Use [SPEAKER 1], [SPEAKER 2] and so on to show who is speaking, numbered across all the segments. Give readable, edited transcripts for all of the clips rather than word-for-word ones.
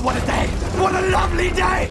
[SPEAKER 1] what a day! What a lovely day!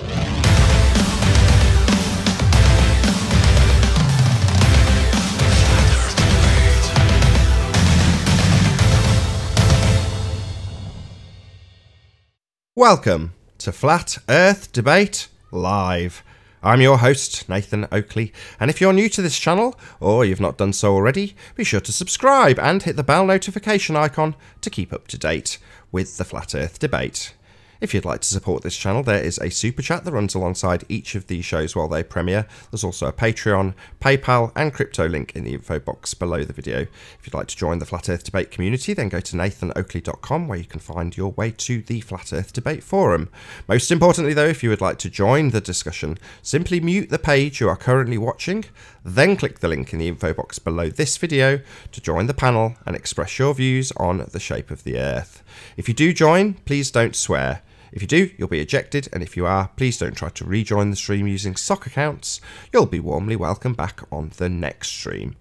[SPEAKER 2] Welcome to Flat Earth Debate Live. I'm your host, Nathan Oakley, and if you're new to this channel, or you've not done so already, be sure to subscribe and hit the bell notification icon to keep up to date with the Flat Earth Debate. If you'd like to support this channel, there is a super chat that runs alongside each of these shows while they premiere. There's also a Patreon, PayPal and crypto link in the info box below the video. If you'd like to join the Flat Earth Debate community, then go to nathanoakley.com where you can find your way to the Flat Earth Debate forum. Most importantly though, if you would like to join the discussion, simply mute the page you are currently watching, then click the link in the info box below this video to join the panel and express your views on the shape of the Earth. If you do join, please don't swear. If you do, you'll be ejected, and if you are, please don't try to rejoin the stream using sock accounts. You'll be warmly welcome back on the next stream.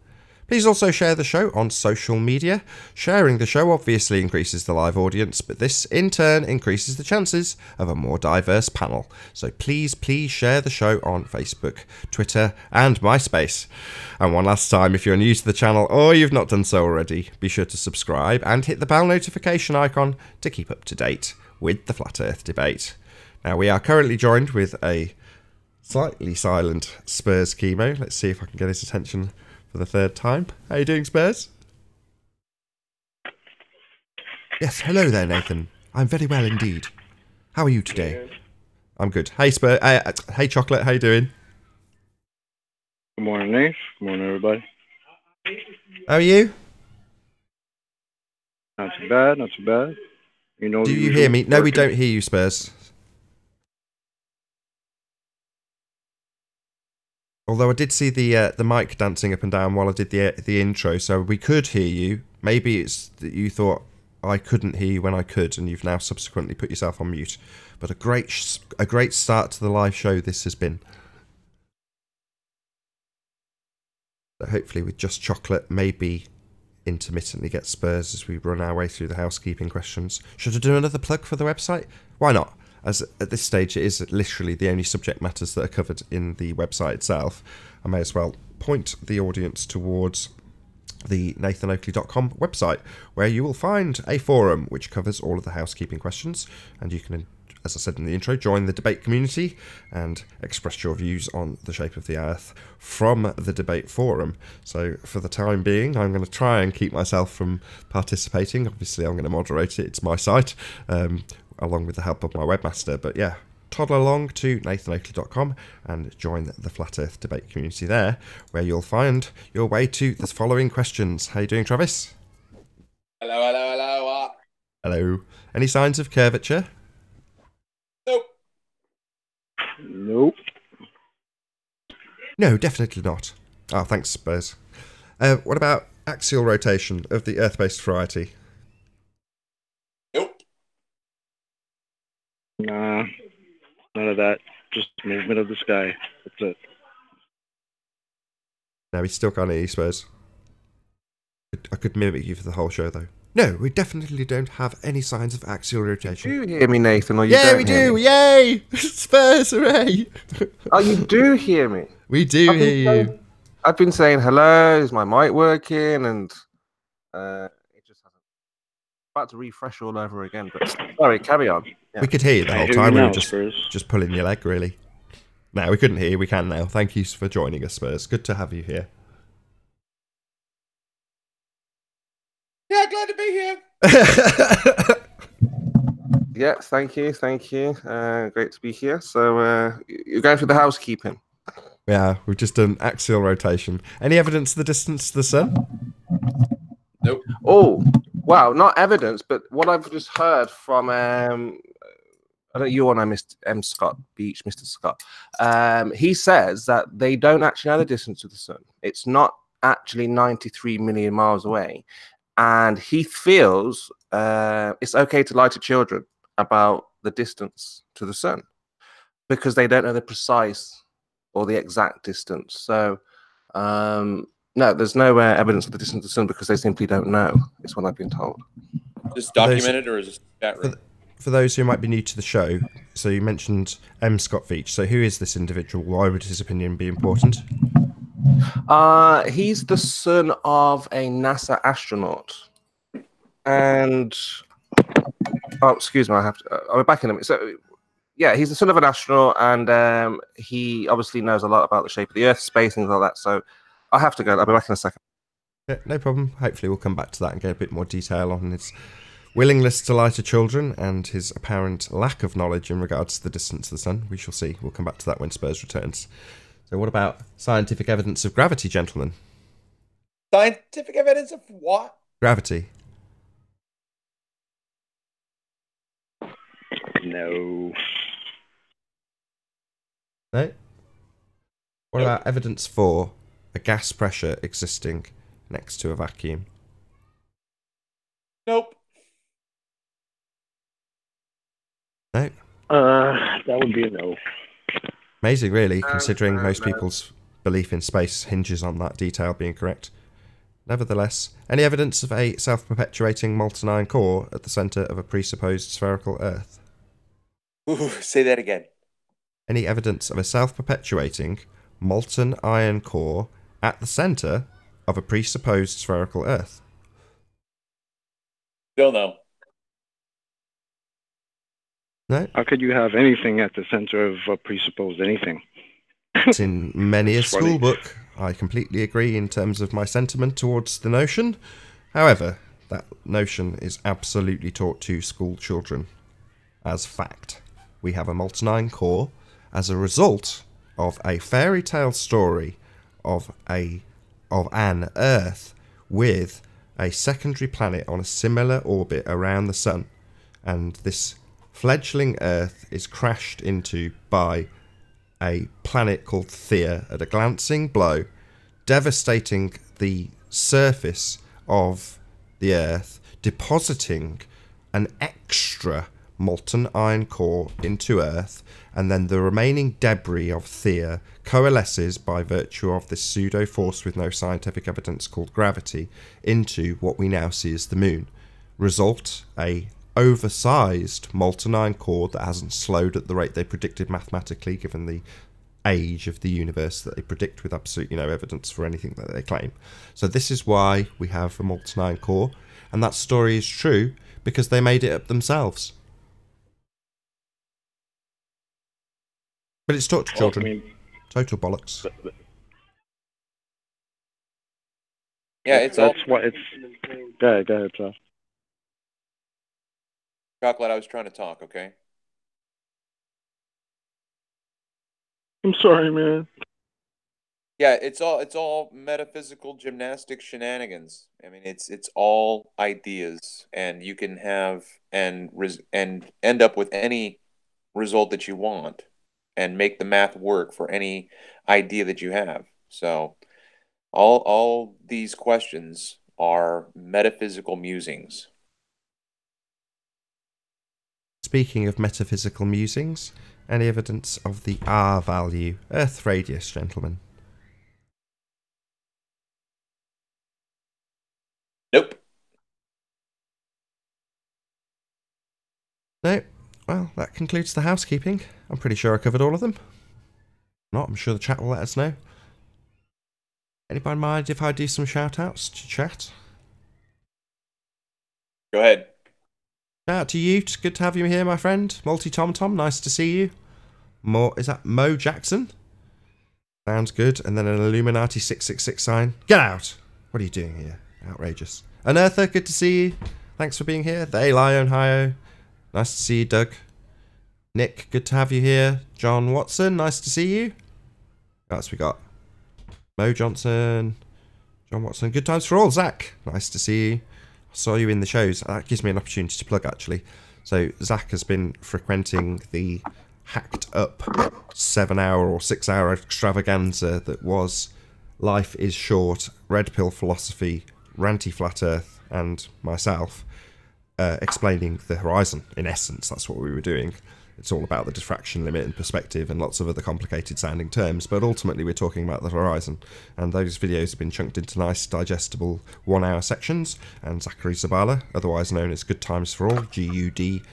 [SPEAKER 2] Please also share the show on social media. Sharing the show obviously increases the live audience, but this in turn increases the chances of a more diverse panel. So please share the show on Facebook, Twitter and MySpace. And one last time, if you're new to the channel or you've not done so already, be sure to subscribe and hit the bell notification icon to keep up to date with the Flat Earth Debate. Now, we are currently joined with a slightly silent Spurs chemo. Let's see if I can get his attention for the third time. How are you doing, Spurs? Yes, hello there, Nathan. I'm very well indeed. How are you today? I'm good. Hey, Spurs. Hey, Chocolate. How you doing?
[SPEAKER 3] Good morning, Nate. Good morning, everybody.
[SPEAKER 2] How are you?
[SPEAKER 3] Not too bad, not too bad. You know,
[SPEAKER 2] do you hear me? No, we don't hear you, Spurs. Although I did see the mic dancing up and down while I did the intro, so we could hear you. Maybe it's that you thought I couldn't hear you when I could, and you've now subsequently put yourself on mute. But a great start to the live show this has been. So hopefully with just Chocolate, maybe intermittently get Spurs as we run our way through the housekeeping questions. Should I do another plug for the website? Why not? As at this stage it is literally the only subject matters that are covered in the website itself. I may as well point the audience towards the nathanoakley.com website, where you will find a forum which covers all of the housekeeping questions, and you can, as I said in the intro, join the debate community and express your views on the shape of the Earth from the debate forum. So for the time being, I'm going to try and keep myself from participating. Obviously, I'm going to moderate it. It's my site, along with the help of my webmaster. But yeah, toddle along to nathanoakley.com and join the Flat Earth debate community there, where you'll find your way to the following questions. How you doing, Travis?
[SPEAKER 4] Hello.
[SPEAKER 2] Hello. Any signs of curvature?
[SPEAKER 3] Nope.
[SPEAKER 2] No, definitely not. Oh, thanks, Spurs. What about axial rotation of the Earth-based variety?
[SPEAKER 4] Nope.
[SPEAKER 3] Nah, none of that. Just movement of the sky. That's it.
[SPEAKER 2] No, we still can't hear you, Spurs. I could mimic you for the whole show, though. No, we definitely don't have any signs of axial rotation.
[SPEAKER 5] Do you hear me, Nathan? Or you
[SPEAKER 2] Yeah,
[SPEAKER 5] don't
[SPEAKER 2] we
[SPEAKER 5] hear
[SPEAKER 2] do.
[SPEAKER 5] me?
[SPEAKER 2] Yay! Spurs, hooray!
[SPEAKER 5] Oh, you do hear me?
[SPEAKER 2] We do hear you.
[SPEAKER 5] I've been saying hello. Is my mic working? And it just hasn't. About to refresh all over again. But sorry, carry on. Yeah.
[SPEAKER 2] We could hear you the
[SPEAKER 3] I
[SPEAKER 2] whole
[SPEAKER 3] hear
[SPEAKER 2] time.
[SPEAKER 3] you
[SPEAKER 2] We
[SPEAKER 3] now,
[SPEAKER 2] were
[SPEAKER 3] Spurs.
[SPEAKER 2] just pulling your leg, really. No, we couldn't hear you. We can now. Thank you for joining us, Spurs. Good to have you here.
[SPEAKER 4] Yeah, glad to be here.
[SPEAKER 5] Yeah, thank you. Great to be here. So you're going through the housekeeping.
[SPEAKER 2] Yeah, we've just done axial rotation. Any evidence of the distance to the sun?
[SPEAKER 4] Nope.
[SPEAKER 5] Oh, wow, not evidence, but what I've just heard from I don't know, you and I, Mr. Scott Beach, Mr. Scott. He says that they don't actually know the distance to the sun. It's not actually 93 million miles away. And he feels it's okay to lie to children about the distance to the sun because they don't know the precise or the exact distance. So, no, there's no evidence of the distance to the sun because they simply don't know. It's what I've been told.
[SPEAKER 4] Is this documented or is this chat room?
[SPEAKER 2] for those who might be new to the show, so you mentioned M. Scott Veach. So who is this individual? Why would his opinion be important?
[SPEAKER 5] He's the son of a NASA astronaut. And excuse me, I'll be back in a minute. So yeah, he's the son of an astronaut, and he obviously knows a lot about the shape of the Earth, space, things like that. So I have to go. I'll be back in a second.
[SPEAKER 2] Yeah, no problem. Hopefully we'll come back to that and get a bit more detail on his willingness to lie to children and his apparent lack of knowledge in regards to the distance of the sun. We shall see. We'll come back to that when Spurs returns. So what about scientific evidence of gravity, gentlemen?
[SPEAKER 4] Scientific evidence of what?
[SPEAKER 2] Gravity.
[SPEAKER 3] No.
[SPEAKER 2] No? What about evidence for a gas pressure existing next to a vacuum?
[SPEAKER 4] Nope.
[SPEAKER 2] No?
[SPEAKER 3] That would be a no.
[SPEAKER 2] Amazing, really, considering most people's belief in space hinges on that detail being correct. Nevertheless, any evidence of a self-perpetuating molten iron core at the centre of a presupposed spherical Earth?
[SPEAKER 4] Ooh, say that again.
[SPEAKER 2] Any evidence of a self-perpetuating molten iron core at the centre of a presupposed spherical Earth?
[SPEAKER 4] Still no.
[SPEAKER 2] No?
[SPEAKER 3] How could you have anything at the center of a presupposed anything?
[SPEAKER 2] It's in many a
[SPEAKER 3] It's funny.
[SPEAKER 2] school book. I completely agree in terms of my sentiment towards the notion. However, that notion is absolutely taught to school children as fact. We have a molten iron core as a result of a fairy tale story of an Earth with a secondary planet on a similar orbit around the sun, and this fledgling Earth is crashed into by a planet called Theia at a glancing blow, devastating the surface of the Earth, depositing an extra molten iron core into Earth, and then the remaining debris of Theia coalesces by virtue of this pseudo force with no scientific evidence called gravity into what we now see as the Moon. Result, a oversized molten iron core that hasn't slowed at the rate they predicted mathematically, given the age of the universe that they predict with absolutely no evidence for anything that they claim. So this is why we have a molten iron core, and that story is true because they made it up themselves. But it's taught to children.
[SPEAKER 3] I mean,
[SPEAKER 2] Total bollocks.
[SPEAKER 4] Yeah, it's all
[SPEAKER 3] that's what it's. Go ahead, Josh.
[SPEAKER 4] chocolate. I was trying to talk, okay?
[SPEAKER 3] I'm sorry, man.
[SPEAKER 4] Yeah, it's all metaphysical gymnastic shenanigans. I mean, it's all ideas, and you can have and end up with any result that you want, and make the math work for any idea that you have. So, all these questions are metaphysical musings.
[SPEAKER 2] Speaking of metaphysical musings, any evidence of the R value, Earth radius, gentlemen?
[SPEAKER 4] Nope.
[SPEAKER 2] No. Well, that concludes the housekeeping. I'm pretty sure I covered all of them. Not, I'm sure the chat will let us know. Anybody mind if I do some shout-outs to chat?
[SPEAKER 4] Go ahead.
[SPEAKER 2] Shout out to you. It's good to have you here, my friend. Multi Tom Tom, nice to see you. Is that Mo Jackson? Sounds good. And then an Illuminati 666 sign. Get out! What are you doing here? Outrageous. Unearther, good to see you. Thanks for being here. The Lion Hio. Nice to see you, Doug. Nick, good to have you here. John Watson, nice to see you. What else we got? Mo Johnson. John Watson. Good times for all. Zach, nice to see you. I saw you in the shows. That gives me an opportunity to plug, actually. So Zach has been frequenting the hacked up 7-hour or 6-hour extravaganza that was Life is Short, Red Pill Philosophy, Ranty Flat Earth, and myself, explaining the horizon. In essence, that's what we were doing. it's all about the diffraction limit and perspective and lots of other complicated sounding terms, but ultimately we're talking about the horizon. And those videos have been chunked into nice, digestible 1-hour sections, and Zachary Zabala, otherwise known as Good Times for All, GUDTIMS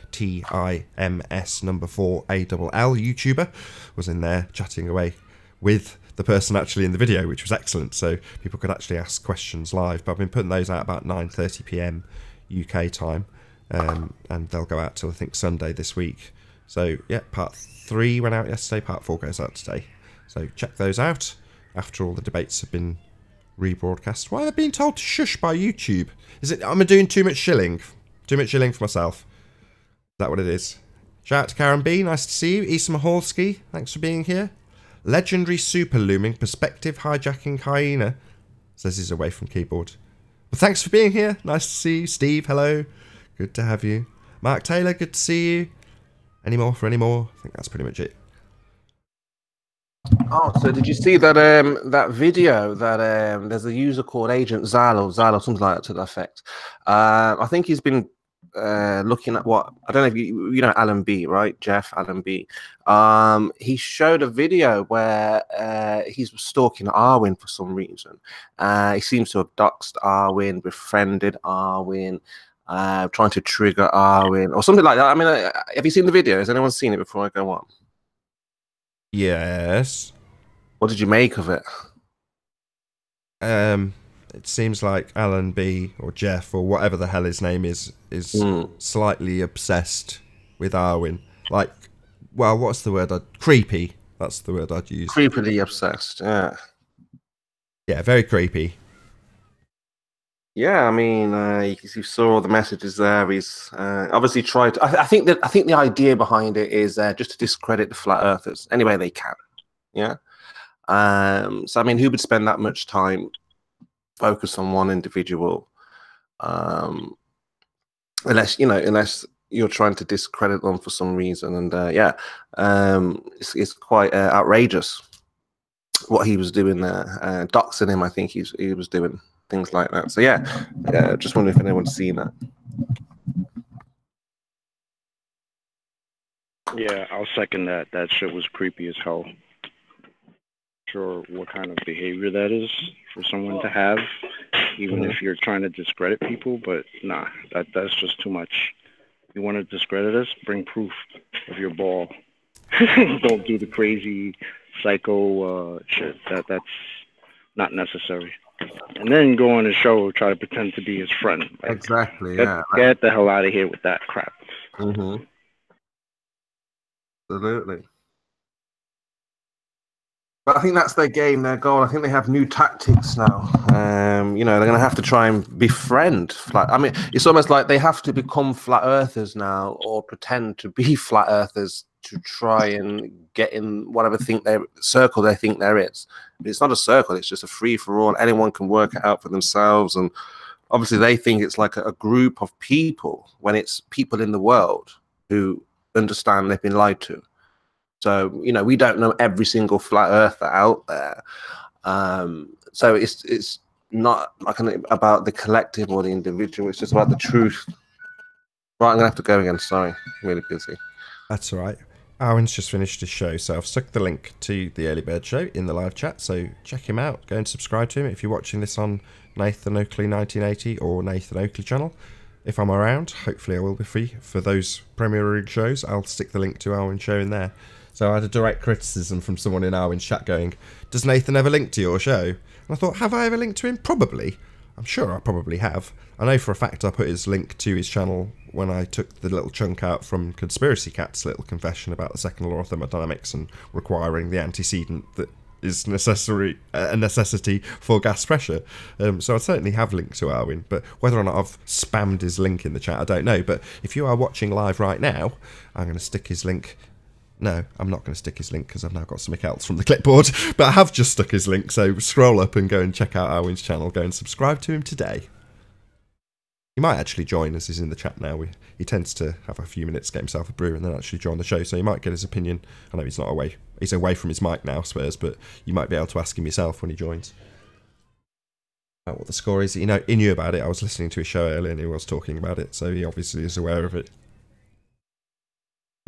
[SPEAKER 2] number 4 ALL YouTuber, was in there chatting away with the person actually in the video, which was excellent, so people could actually ask questions live. But I've been putting those out about 9:30 PM UK time, and they'll go out till I think Sunday this week. So yeah, part 3 went out yesterday, part 4 goes out today. So check those out after all the debates have been rebroadcast. Why are they being told to shush by YouTube? Is it I'm doing too much shilling? Too much shilling for myself? Is that what it is? Shout out to Karen B, nice to see you. Isa Mahalski, thanks for being here. Legendary super looming perspective hijacking hyena says he's away from keyboard. Well, thanks for being here. Nice to see you. Steve, hello. Good to have you. Mark Taylor, good to see you. Any more for any more? I think that's pretty much it.
[SPEAKER 5] Oh, so did you see that that video that there's a user called Agent Zalo, something like that to that effect. I think he's been looking at what I don't know if you know Alan B, right? Jeff Alan B. He showed a video where he's stalking Arwin for some reason. He seems to have doxed Arwin, befriended Arwin, trying to trigger Arwin or something like that. I mean, have you seen the video? Has anyone seen it before I go on?
[SPEAKER 2] Yes.
[SPEAKER 5] What did you make of it?
[SPEAKER 2] It seems like Alan B or Jeff or whatever the hell his name is slightly obsessed with Arwin. Like, well, what's the word? Creepy. That's the word I'd use.
[SPEAKER 5] Creepily obsessed. Yeah.
[SPEAKER 2] Yeah, very creepy.
[SPEAKER 5] Yeah, I mean, you saw all the messages there. He's obviously tried. I think the idea behind it is just to discredit the flat earthers any way they can. Yeah. So I mean, who would spend that much time focus on one individual, unless you're trying to discredit them for some reason? And yeah, it's quite outrageous what he was doing there. Doxing him, I think he was doing things like that. So yeah, just wondering if anyone's seen that.
[SPEAKER 3] Yeah, I'll second that. That shit was creepy as hell. Sure what kind of behavior that is for someone to have, even if you're trying to discredit people, but nah, that's just too much. You want to discredit us? Bring proof of your ball. Don't do the crazy psycho shit. That's not necessary. And then go on the show, try to pretend to be his friend. Like,
[SPEAKER 5] exactly.
[SPEAKER 3] Get the hell out of here with that crap.
[SPEAKER 5] Absolutely. But I think that's their game, their goal. I think they have new tactics now. They're going to have to try and befriend flat. I mean, it's almost like they have to become flat earthers now, or pretend to be flat earthers to try and get in whatever circle they think there is. But it's not a circle; it's just a free for all. Anyone can work it out for themselves, and obviously they think it's like a group of people when it's people in the world who understand they've been lied to. So, we don't know every single flat earther out there. So it's not like about the collective or the individual. It's just about the truth. Right, I'm going to have to go again. Sorry, I'm really busy.
[SPEAKER 2] That's all right. Arwen's just finished his show, so I've stuck the link to the Early Bird show in the live chat, so check him out. Go and subscribe to him if you're watching this on Nathan Oakley 1980 or Nathan Oakley channel. If I'm around, hopefully I will be free for those premiering shows. I'll stick the link to Arwen's show in there. So I had a direct criticism from someone in Arwen's chat going, does Nathan ever link to your show? And I thought, have I ever linked to him? Probably. I'm sure I probably have. I know for a fact I put his link to his channel when I took the little chunk out from Conspiracy Cat's little confession about the second law of thermodynamics and requiring the antecedent that is a necessity for gas pressure. So I certainly have linked to Arwen, but whether or not I've spammed his link in the chat, I don't know. But if you are watching live right now, I'm going to stick his link. No, I'm not going to stick his link because I've now got something else from the clipboard, but I have just stuck his link, so scroll up and go and check out Arwen's channel. Go and subscribe to him today. He might actually join us. He's in the chat now. He tends to have a few minutes, get himself a brew, and then actually join the show, so you might get his opinion. I know he's not away. He's away from his mic now, Spurs, but you might be able to ask him yourself when he joins about what the score is. He knew about it. I was listening to his show earlier and he was talking about it, so he obviously is aware of it.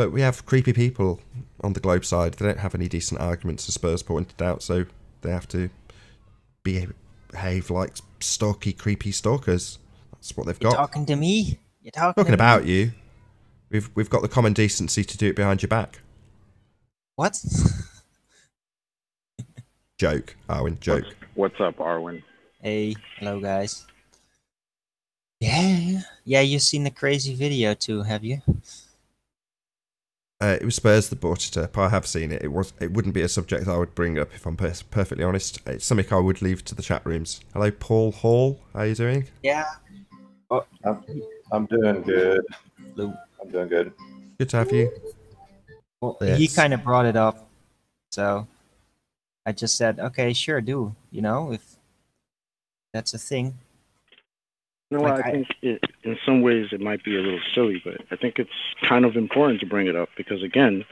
[SPEAKER 2] But we have creepy people on the globe side. They don't have any decent arguments, as Spurs pointed out, so they have to behave like stalky, creepy stalkers. That's what they've got.
[SPEAKER 6] You're talking to me? You're talking
[SPEAKER 2] about you. We've got the common decency to do it behind your back.
[SPEAKER 6] What?
[SPEAKER 2] Joke, Arwen, joke.
[SPEAKER 3] What's up, Arwen?
[SPEAKER 6] Hey, hello guys. Yeah, you've seen the crazy video too, have you?
[SPEAKER 2] It was Spurs that brought it up. I have seen it. It wouldn't be a subject I would bring up if I'm perfectly honest. It's something I would leave to the chat rooms. Hello, Paul Hall. How are you doing?
[SPEAKER 6] Yeah.
[SPEAKER 7] Oh, I'm doing good.
[SPEAKER 6] Hello.
[SPEAKER 7] I'm doing good.
[SPEAKER 2] Good to have you.
[SPEAKER 6] Well,
[SPEAKER 2] Yes.
[SPEAKER 6] he kind of brought it up, so I just said, okay, sure, do. You know, if that's a thing.
[SPEAKER 3] You know,
[SPEAKER 6] Like,
[SPEAKER 3] I think in some ways it might be a little silly, but I think it's kind of important to bring it up because, again,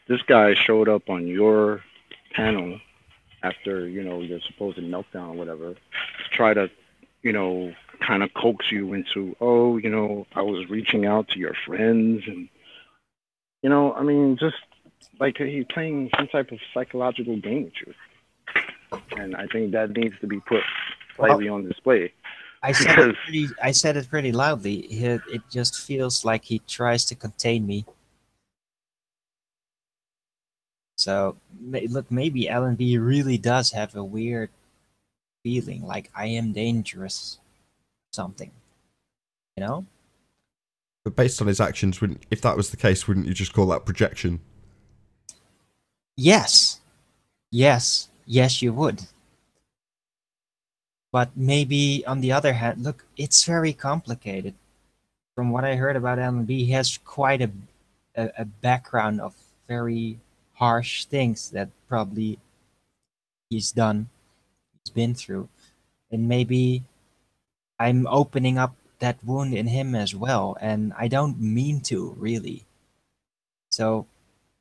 [SPEAKER 3] this guy showed up on your panel after, you know, your supposed meltdown or whatever to try to, you know, kind of coax you into, oh, you know, I was reaching out to your friends and, you know, I mean, just like he's playing some type of psychological game with you. And I think that needs to be put slightly on display.
[SPEAKER 6] I said it pretty loudly. It just feels like he tries to contain me. So, look, maybe LNB really does have a weird feeling, like I am dangerous, something. You know?
[SPEAKER 2] But based on his actions, if that was the case, wouldn't you just call that projection?
[SPEAKER 6] Yes. Yes, you would. But maybe on the other hand, look, it's very complicated. From what I heard about LNB, he has quite a background of very harsh things that probably he's been through. And maybe I'm opening up that wound in him as well, and I don't mean to, really. So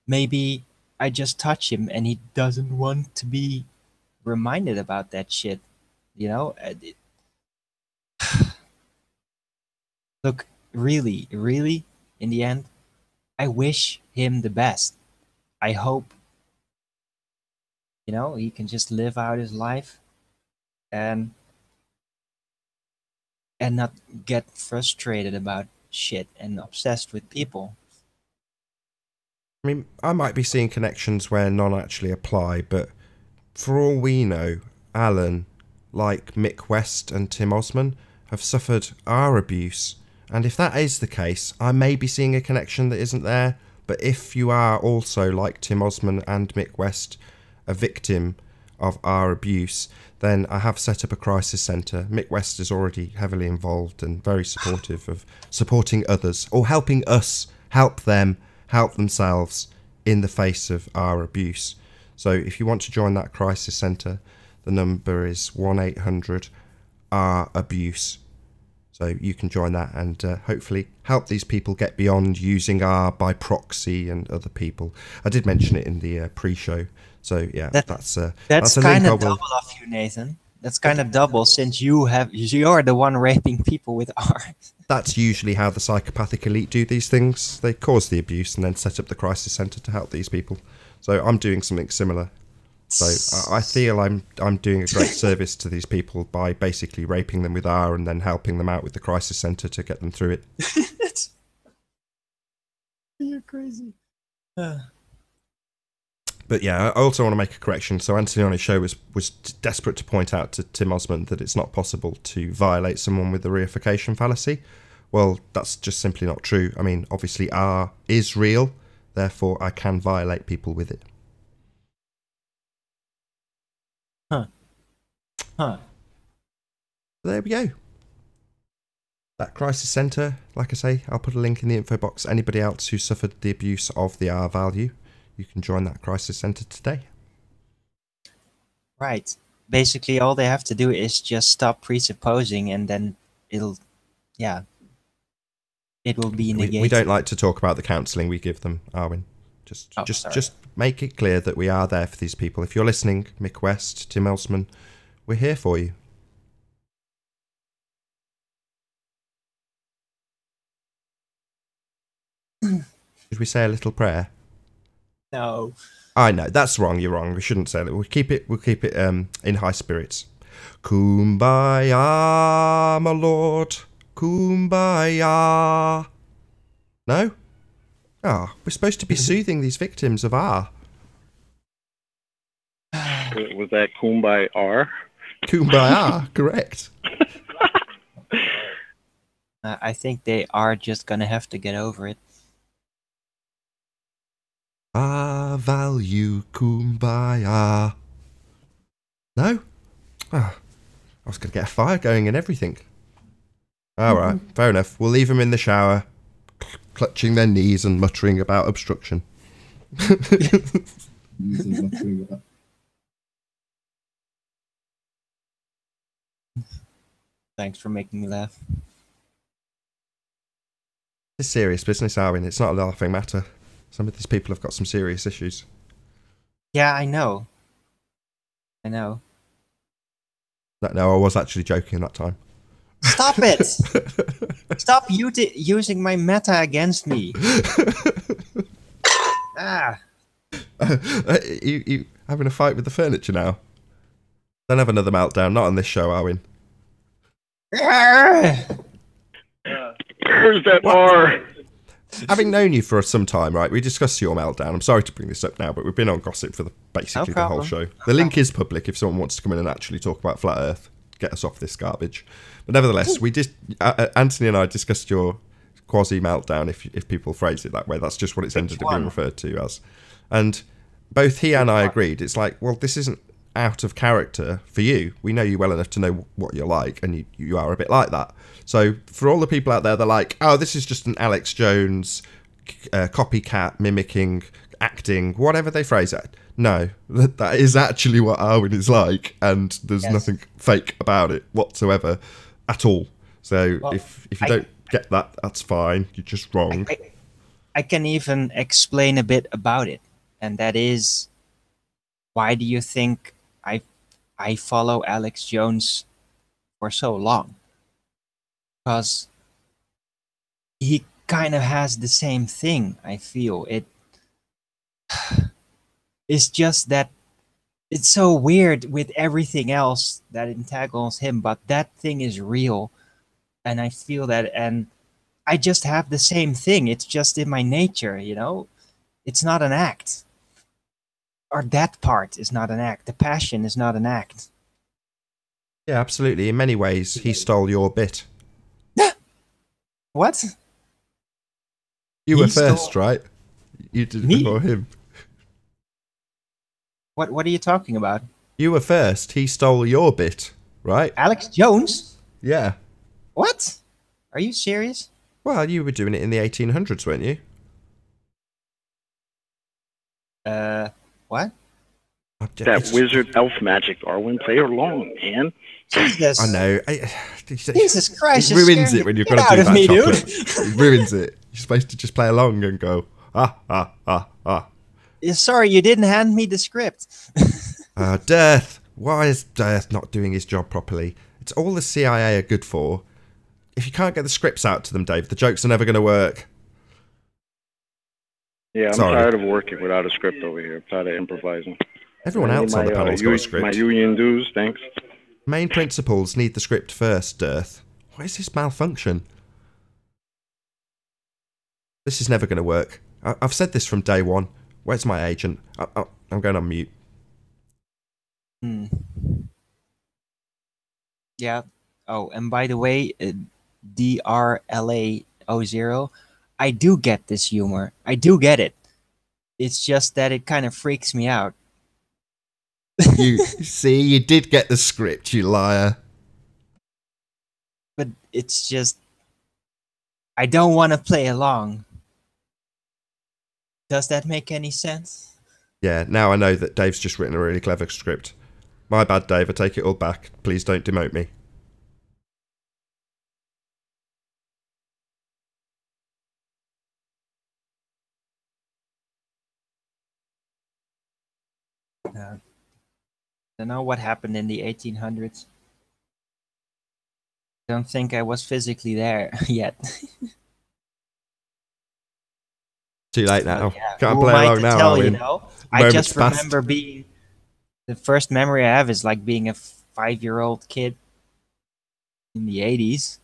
[SPEAKER 6] maybe I just touch him and he doesn't want to be reminded about that shit. You know, look, really, in the end, I wish him the best. I hope, you know, he can just live out his life and not get frustrated about shit and obsessed with people.
[SPEAKER 2] I mean, I might be seeing connections where none actually apply, but for all we know, Alan, like Mick West and Tim Osman, have suffered our abuse. And if that is the case, I may be seeing a connection that isn't there. But if you are also, like Tim Osman and Mick West, a victim of our abuse, then I have set up a crisis centre. Mick West is already heavily involved and very supportive of supporting others, or helping us help them help themselves in the face of our abuse. So if you want to join that crisis centre, the number is 1-800-R-ABUSE. So you can join that and hopefully help these people get beyond using R by proxy and other people. I did mention it in the pre-show. So yeah, that's a
[SPEAKER 6] kind of double of you, Nathan. That's kind of double, since you're the one raping people with R.
[SPEAKER 2] That's usually how the psychopathic elite do these things. They cause the abuse and then set up the crisis centre to help these people. So I'm doing something similar. So I feel I'm doing a great service to these people by basically raping them with R and then helping them out with the crisis centre to get them through it.
[SPEAKER 6] You're crazy.
[SPEAKER 2] But yeah, I also want to make a correction. So Anthony on his show was desperate to point out to Tim Osmond that it's not possible to violate someone with the reification fallacy. Well, that's just simply not true. I mean, obviously R is real, therefore I can violate people with it.
[SPEAKER 6] Huh.
[SPEAKER 2] There we go. That crisis centre, like I say, I'll put a link in the info box. Anybody else who suffered the abuse of the R value, you can join that crisis centre today.
[SPEAKER 6] Right. Basically, all they have to do is just stop presupposing, and then it will be negated.
[SPEAKER 2] We don't like to talk about the counselling we give them, Arwen. Just make it clear that we are there for these people. If you're listening, Mick West, Tim Elsman, we're here for you. Should we say a little prayer?
[SPEAKER 6] No.
[SPEAKER 2] I know that's wrong. You're wrong. We shouldn't say that. We'll keep it in high spirits. Kumbaya, my lord. Kumbaya. No. Ah, we're supposed to be soothing these victims of R.
[SPEAKER 3] Was that Kumbaya R?
[SPEAKER 2] Kumbaya, correct.
[SPEAKER 6] I think they are just gonna have to get over it.
[SPEAKER 2] I value Kumbaya. No? Ah, I was going to get a fire going and everything. All right, fair enough. We'll leave them in the shower, clutching their knees and muttering about obstruction.
[SPEAKER 6] Thanks for making me laugh.
[SPEAKER 2] It's serious business, Arwin. It's not a laughing matter. Some of these people have got some serious issues.
[SPEAKER 6] Yeah, I know. I know.
[SPEAKER 2] No, I was actually joking that time.
[SPEAKER 6] Stop it! Stop using my meta against me. Ah.
[SPEAKER 2] You having a fight with the furniture now? Don't have another meltdown. Not on this show, Arwin.
[SPEAKER 3] Where's that R?
[SPEAKER 2] Having known you for some time, right, we discussed your meltdown. I'm sorry to bring this up now, but we've been on gossip for basically the whole show. The link is public if someone wants to come in and actually talk about Flat Earth, get us off this garbage. But nevertheless, we just Anthony and I discussed your quasi meltdown, if people phrase it that way. That's just what it's ended up being referred to as. And both he and I agreed. It's like, well, this isn't out of character for you. We know you well enough to know what you're like, and you are a bit like that. So for all the people out there, they're like, oh, this is just an Alex Jones copycat, mimicking, acting, whatever they phrase it. No, that is actually what Arwin is like, and there's nothing fake about it whatsoever at all. So if you don't get that, that's fine. You're just wrong.
[SPEAKER 6] I can even explain a bit about it, and that is, why do you think I follow Alex Jones for so long? Because he kind of has the same thing, I feel. It's just that it's so weird with everything else that entangles him, but that thing is real. And I feel that, and I just have the same thing. It's just in my nature, you know? It's not an act. Or that part is not an act. The passion is not an act.
[SPEAKER 2] Yeah, absolutely. In many ways, he stole your bit.
[SPEAKER 6] What?
[SPEAKER 2] You were first, right? You did it before him.
[SPEAKER 6] What are you talking about?
[SPEAKER 2] You were first. He stole your bit, right?
[SPEAKER 6] Alex Jones?
[SPEAKER 2] Yeah.
[SPEAKER 6] What? Are you serious?
[SPEAKER 2] Well, you were doing it in the 1800s, weren't you?
[SPEAKER 6] What?
[SPEAKER 3] That wizard elf magic, Arwen. Play along, man.
[SPEAKER 6] Jesus.
[SPEAKER 2] I know.
[SPEAKER 6] Jesus Christ.
[SPEAKER 2] It ruins it when you've got to do that.
[SPEAKER 6] Me, dude.
[SPEAKER 2] It ruins it. You're supposed to just play along and go, ah, ah, ah, ah.
[SPEAKER 6] Sorry, you didn't hand me the script.
[SPEAKER 2] Death. Why is Death not doing his job properly? It's all the CIA are good for. If you can't get the scripts out to them, Dave, the jokes are never going to work.
[SPEAKER 3] Yeah, I'm tired of working without a script over here. I'm tired of improvising.
[SPEAKER 2] Everyone else on the panel's got a script.
[SPEAKER 3] My union dues, thanks.
[SPEAKER 2] Main principals need the script first, Death. What is this malfunction? This is never going to work. I've said this from day one. Where's my agent? I'm going on mute.
[SPEAKER 6] Yeah. Oh, and by the way, DRLA00, I do get this humor. I do get it. It's just that it kind of freaks me out.
[SPEAKER 2] You see, you did get the script, you liar.
[SPEAKER 6] But it's just, I don't want to play along. Does that make any sense?
[SPEAKER 2] Yeah, now I know that Dave's just written a really clever script. My bad, Dave. I take it all back. Please don't demote me.
[SPEAKER 6] I don't know what happened in the 1800s. Don't think I was physically there yet.
[SPEAKER 2] Too late now.
[SPEAKER 6] Yeah.
[SPEAKER 2] Can't
[SPEAKER 6] Who
[SPEAKER 2] play
[SPEAKER 6] am I
[SPEAKER 2] along
[SPEAKER 6] to
[SPEAKER 2] now.
[SPEAKER 6] tell,
[SPEAKER 2] I
[SPEAKER 6] you
[SPEAKER 2] mean,
[SPEAKER 6] know? I
[SPEAKER 2] moment's
[SPEAKER 6] just
[SPEAKER 2] past.
[SPEAKER 6] remember being the first memory I have is like being a 5-year-old kid in the 80s.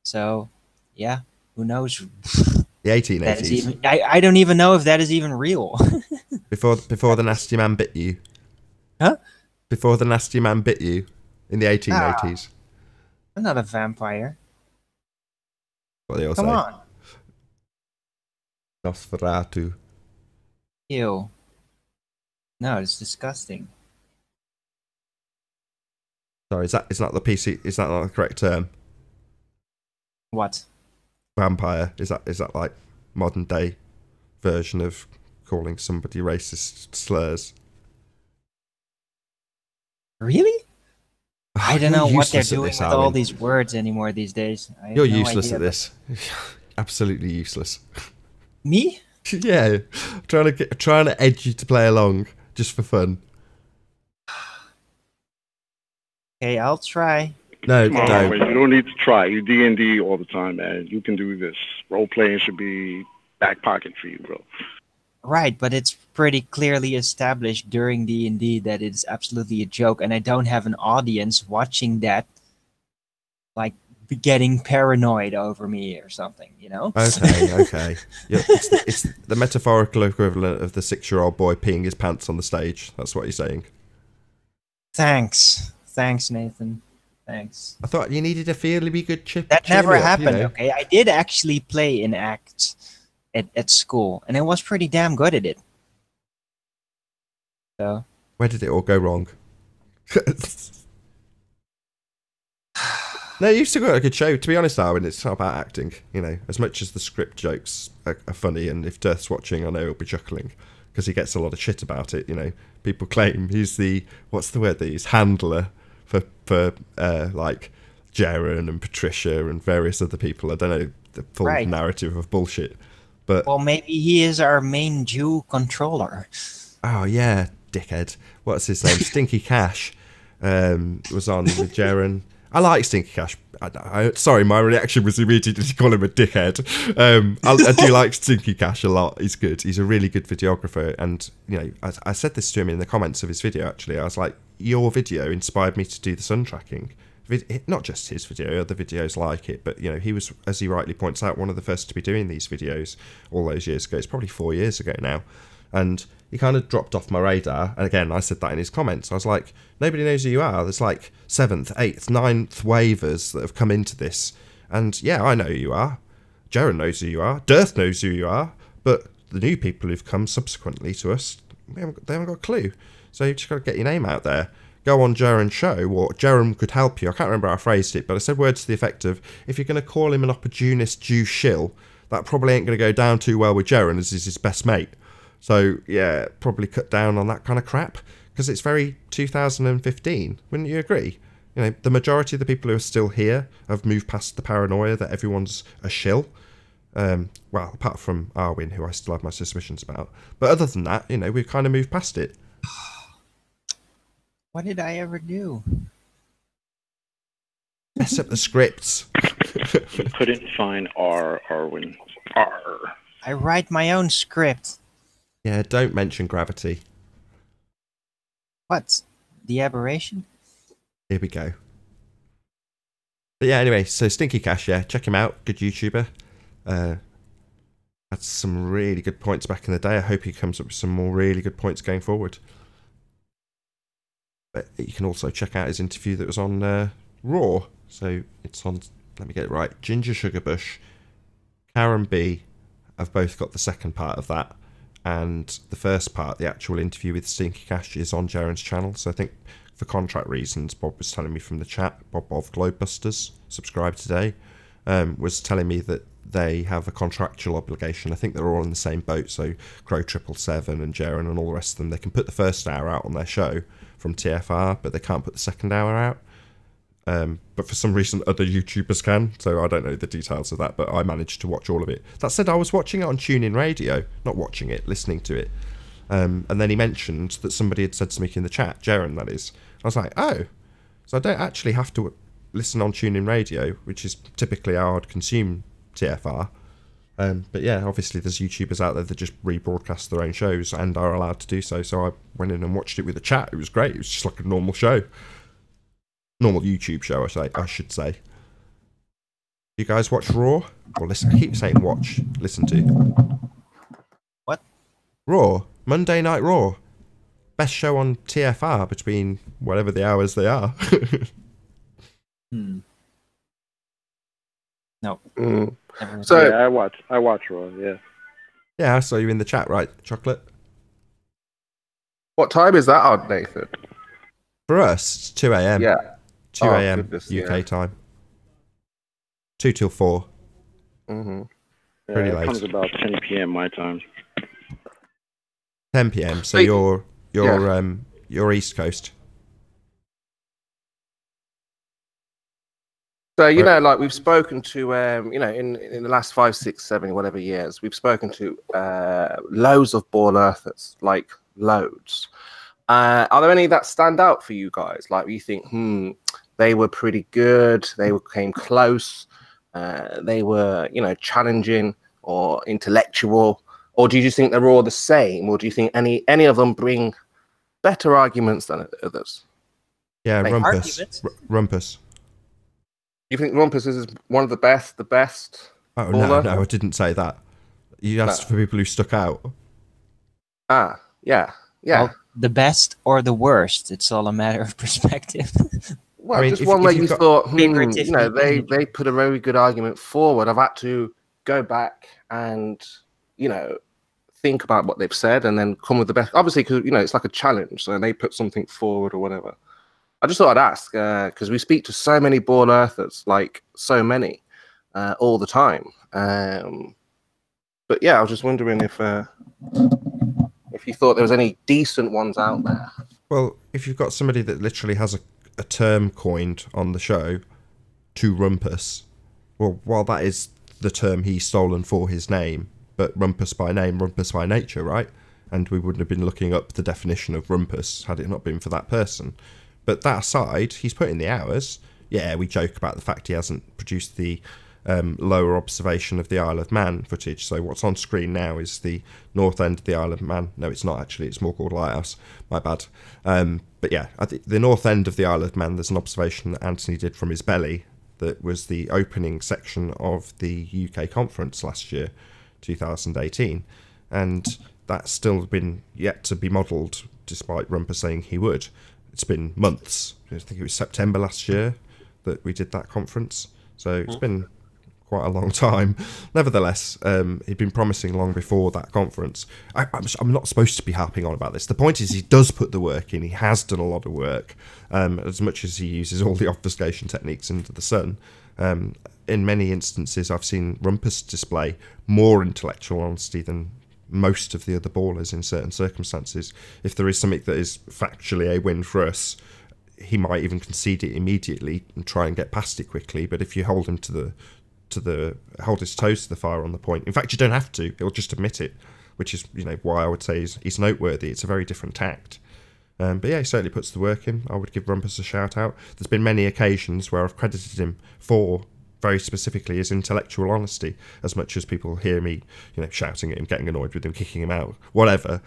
[SPEAKER 6] So, yeah, who knows?
[SPEAKER 2] The
[SPEAKER 6] That is
[SPEAKER 2] 1880s.
[SPEAKER 6] even, I don't even know if that is even real.
[SPEAKER 2] Before the nasty man bit you.
[SPEAKER 6] Huh?
[SPEAKER 2] Before the nasty man bit you in the 1880s.
[SPEAKER 6] I'm not a vampire.
[SPEAKER 2] What they all
[SPEAKER 6] Come
[SPEAKER 2] say.
[SPEAKER 6] on.
[SPEAKER 2] Nosferatu.
[SPEAKER 6] Ew. No, it's disgusting.
[SPEAKER 2] Sorry, is that not the PC? Is that not the correct term?
[SPEAKER 6] What?
[SPEAKER 2] Vampire. Is that like modern day version of calling somebody racist slurs?
[SPEAKER 6] Really? I don't
[SPEAKER 2] You're
[SPEAKER 6] know what they're
[SPEAKER 2] useless at
[SPEAKER 6] doing
[SPEAKER 2] this,
[SPEAKER 6] with all
[SPEAKER 2] Alwyn.
[SPEAKER 6] these words anymore these days. I have
[SPEAKER 2] You're
[SPEAKER 6] no
[SPEAKER 2] useless
[SPEAKER 6] idea,
[SPEAKER 2] at this. Absolutely useless.
[SPEAKER 6] but- Me?
[SPEAKER 2] Yeah, trying to edge you to play along just for fun.
[SPEAKER 6] Okay, I'll try.
[SPEAKER 2] No,
[SPEAKER 3] Come on,
[SPEAKER 2] no.
[SPEAKER 3] but you don't need to try. You D&D all the time, man. You can do this. Role playing should be back pocket for you, bro.
[SPEAKER 6] Right, but it's pretty clearly established during D&D that it's absolutely a joke, and I don't have an audience watching that, like, getting paranoid over me or something, you know?
[SPEAKER 2] Okay. Yeah, it's the metaphorical equivalent of the 6-year-old boy peeing his pants on the stage. That's what you're saying.
[SPEAKER 6] Thanks, Nathan. Thanks.
[SPEAKER 2] I thought you needed a fairly good chip.
[SPEAKER 6] That
[SPEAKER 2] cheer
[SPEAKER 6] never
[SPEAKER 2] me up,
[SPEAKER 6] happened,
[SPEAKER 2] you know.
[SPEAKER 6] okay? I did actually play in acts at school, and I was pretty damn good at it. So,
[SPEAKER 2] Where did it all go wrong? No, you've still got a good show. To be honest, Darwin, it's not about acting. You know, as much as the script jokes are funny, and if Dirth's watching, I know he'll be chuckling because he gets a lot of shit about it. You know, people claim he's the what's the word they use, handler for like Jaren and Patricia and various other people. I don't know the full
[SPEAKER 6] Right.
[SPEAKER 2] narrative of bullshit, but
[SPEAKER 6] well, maybe he is our main Jew controller.
[SPEAKER 2] oh yeah, dickhead. What's his name? Stinky Cash was on with Jaren. I like Stinky Cash. Sorry, my reaction was immediately to call him a dickhead. I do like Stinky Cash a lot. He's good. He's a really good videographer. And, you know, I said this to him in the comments of his video, actually. I was like, your video inspired me to do the sun tracking. Not just his video, other videos like it. But, you know, he was, as he rightly points out, one of the first to be doing these videos all those years ago. It's probably 4 years ago now. And he kind of dropped off my radar. And again, I said that in his comments. I was like, nobody knows who you are. There's like 7th, 8th, 9th waivers that have come into this. And yeah, I know who you are. Jaren knows who you are. Dirth knows who you are. But the new people who've come subsequently to us, they haven't got a clue. So you've just got to get your name out there. Go on Jaren's show, or Jaren could help you. I can't remember how I phrased it, but I said words to the effect of, if you're going to call him an opportunist Jew shill, that probably ain't going to go down too well with Jaren, as he's his best mate. So, yeah, probably cut down on that kind of crap, because it's very 2015, wouldn't you agree? You know, the majority of the people who are still here have moved past the paranoia that everyone's a shill. Well, apart from Arwin, who I still have my suspicions about. But other than that, you know, we've kind of moved past it.
[SPEAKER 6] What did I ever do?
[SPEAKER 2] Mess up the scripts.
[SPEAKER 3] Couldn't find Arwin. R.
[SPEAKER 6] I write my own script.
[SPEAKER 2] Yeah, don't mention gravity.
[SPEAKER 6] What? The aberration?
[SPEAKER 2] Here we go. But yeah, anyway, so Stinky Cash, yeah, check him out. Good YouTuber. Had some really good points back in the day. I hope he comes up with some more really good points going forward. But you can also check out his interview that was on Raw. So it's on, let me get it right, Ginger Sugarbush, Karen B have both got the second part of that. And the first part, the actual interview with Stinky Cash, is on Jaren's channel. So I think for contract reasons, Bob was telling me from the chat, Bob of Globebusters, subscribed today, was telling me that they have a contractual obligation. I think they're all in the same boat. So Crow 777 and Jaren and all the rest of them, they can put the first hour out on their show from TFR, but they can't put the second hour out. But for some reason other YouTubers can, so I don't know the details of that, but I managed to watch all of it. That said, I was watching it on TuneIn Radio, not watching it, listening to it. And then he mentioned that somebody had said something in the chat, Jaren that is. I was like, oh, so I don't actually have to listen on TuneIn Radio, which is typically how I'd consume TFR. But yeah, obviously there's YouTubers out there that just rebroadcast their own shows and are allowed to do so. So I went in and watched it with the chat. It was great. It was just like a normal show, normal YouTube show. I should say. You guys watch Raw? Or listen? I keep saying watch. Listen to.
[SPEAKER 6] What?
[SPEAKER 2] Raw. Monday Night Raw. Best show on TFR between whatever the hours they are.
[SPEAKER 6] No.
[SPEAKER 5] So
[SPEAKER 3] yeah, I watch Raw. Yeah.
[SPEAKER 2] Yeah, I saw you in the chat, right, Chocolate?
[SPEAKER 5] what time is that on, Nathan?
[SPEAKER 2] For us, it's 2 a.m.
[SPEAKER 5] Yeah.
[SPEAKER 2] 2
[SPEAKER 5] Oh,
[SPEAKER 2] a.m.
[SPEAKER 5] goodness,
[SPEAKER 2] UK
[SPEAKER 5] yeah.
[SPEAKER 2] time. 2 till 4.
[SPEAKER 5] Mm-hmm.
[SPEAKER 3] Yeah,
[SPEAKER 2] Pretty
[SPEAKER 3] it
[SPEAKER 2] late.
[SPEAKER 3] comes about 10 p.m. my time.
[SPEAKER 2] 10 p.m. So
[SPEAKER 5] Hey,
[SPEAKER 2] you're East Coast.
[SPEAKER 5] So, you know, like we've spoken to, you know, in the last 5, 6, 7, whatever years, we've spoken to loads of ball earthers, like loads. Are there any that stand out for you guys? Like you think, they were pretty good, came close, they were, you know, challenging or intellectual, or do you just think they're all the same, or do you think any of them bring better arguments than others?
[SPEAKER 2] Yeah,
[SPEAKER 5] Like
[SPEAKER 2] Rumpus.
[SPEAKER 6] arguments?
[SPEAKER 2] Rumpus.
[SPEAKER 5] You think Rumpus is one of the best?
[SPEAKER 2] Oh,
[SPEAKER 5] ball
[SPEAKER 2] no,
[SPEAKER 5] earther?
[SPEAKER 2] I didn't say that. You asked for people who stuck out.
[SPEAKER 5] Ah, yeah.
[SPEAKER 6] Well, the best or the worst. It's all a matter of perspective.
[SPEAKER 5] Well,
[SPEAKER 2] I mean,
[SPEAKER 5] just
[SPEAKER 2] if-
[SPEAKER 5] one
[SPEAKER 2] if
[SPEAKER 5] where
[SPEAKER 2] you've
[SPEAKER 5] you
[SPEAKER 2] got
[SPEAKER 5] thought,
[SPEAKER 6] figurative
[SPEAKER 5] you know, they
[SPEAKER 6] imagery.
[SPEAKER 5] put a very good argument forward. I've had to go back and, you know, think about what they've said and then come with the best. Obviously, because, you know, it's like a challenge, so they put something forward or whatever. I just thought I'd ask, because we speak to so many ball earthers, like so many, all the time. But yeah, I was just wondering if you thought there was any decent ones out there.
[SPEAKER 2] Well, if you've got somebody that literally has a term coined on the show, to Rumpus, well, while that is the term he's stolen for his name, but Rumpus by name, Rumpus by nature, right? And we wouldn't have been looking up the definition of Rumpus had it not been for that person. But that aside, he's put in the hours. Yeah, we joke about the fact he hasn't produced the lower observation of the Isle of Man footage. So what's on screen now is the north end of the Isle of Man. No, it's not actually. It's more called Lighthouse. My bad. But yeah, at the north end of the Isle of Man, there's an observation that Anthony did from his belly that was the opening section of the UK conference last year, 2018. And that's still been yet to be modelled, despite Rumpus saying he would. It's been months. I think it was September last year that we did that conference. So it's been quite a long time. Nevertheless, he'd been promising long before that conference. I'm not supposed to be harping on about this. The point is he does put the work in. He has done a lot of work, as much as he uses all the obfuscation techniques under the sun. In many instances, I've seen Rumpus display more intellectual honesty than most of the other ballers in certain circumstances. If there is something that is factually a win for us, he might even concede it immediately and try and get past it quickly. But if you hold him hold his toes to the fire on the point, in fact, you don't have to. He'll just admit it, which is, you know, why I would say he's noteworthy. It's a very different tact. But yeah, he certainly puts the work in. I would give Rumpus a shout out. There's been many occasions where I've credited him for very specifically his intellectual honesty, as much as people hear me, you know, shouting at him, getting annoyed with him, kicking him out, whatever.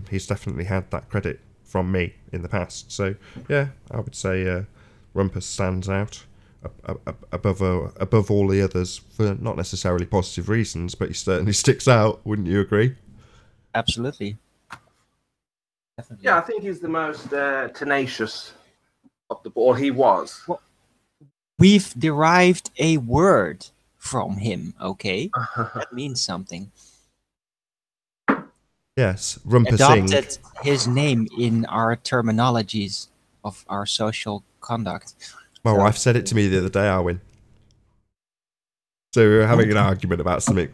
[SPEAKER 2] He's definitely had that credit from me in the past. So yeah, I would say Rumpus stands out above all the others for not necessarily positive reasons, but he certainly sticks out. Wouldn't you agree?
[SPEAKER 6] Absolutely. Definitely.
[SPEAKER 5] Yeah, I think he's the most tenacious of the ball. He was.
[SPEAKER 6] Well, we've derived a word from him, okay? That means something.
[SPEAKER 2] Yes, Rumpusing.
[SPEAKER 6] Adopted his name in our terminologies of our social conduct.
[SPEAKER 2] My
[SPEAKER 6] So-
[SPEAKER 2] wife said it to me the other day, Arwin. So we were having an argument about something